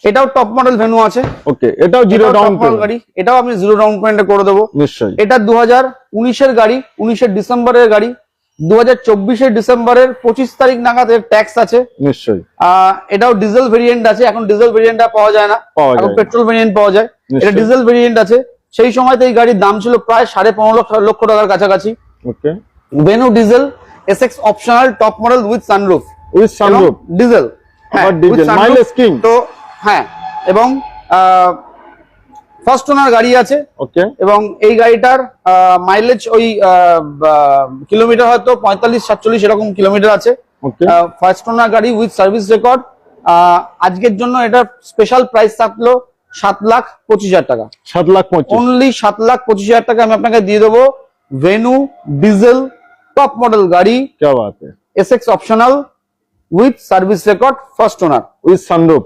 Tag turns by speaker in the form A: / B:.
A: এটাও top model venue আছে।
B: ওকে, এটাও জিরো ডাউন পেমেন্ট
A: গাড়ি, এটাও আমি জিরো ডাউন পেমেন্টে করে দেবো
B: নিশ্চয়ই।
A: এটা 2019-এর গাড়ি, 19-এর ডিসেম্বরের গাড়ি, 2024-এর ডিসেম্বরের 25 তারিখ নাগাদ এর ট্যাক্স আছে
B: নিশ্চয়ই।
A: এটাও ডিজেল ভেরিয়েন্ট আছে, এখন ডিজেল ভেরিয়েন্টটা পাওয়া যায় না, এখন পেট্রোল ভেরিয়েন্ট পাওয়া যায়। এটা ডিজেল ভেরিয়েন্ট আছে। সেই সময়তে এই গাড়ির দাম ছিল প্রায় 15.5 লক্ষ টাকার কাছাকাছি।
B: Okay,
A: Venue diesel SX optional top model with sunroof, diesel,
B: mileage king
A: তো হ্যাঁ, এবং ফার্স্ট ওনার গাড়ি আছে।
B: ওকে,
A: এবং এই গাড়িটার মাইলেজ ওই কিলোমিটার হয়তো 45-47 এরকম কিলোমিটার আছে।
B: ওকে,
A: ফার্স্ট ওনার গাড়ি উইথ সার্ভিস রেকর্ড। আজকের জন্য এটা স্পেশাল প্রাইস থাকলো 7,25,000 টাকা।
B: 7,25,000
A: অনলি 7,25,000 টাকা আমি আপনাকে দিয়ে দেবো। ভেনু ডিজেল টপ মডেল গাড়ি,
B: क्या बात है,
A: Essex optional with service record, first owner
B: with sunroof.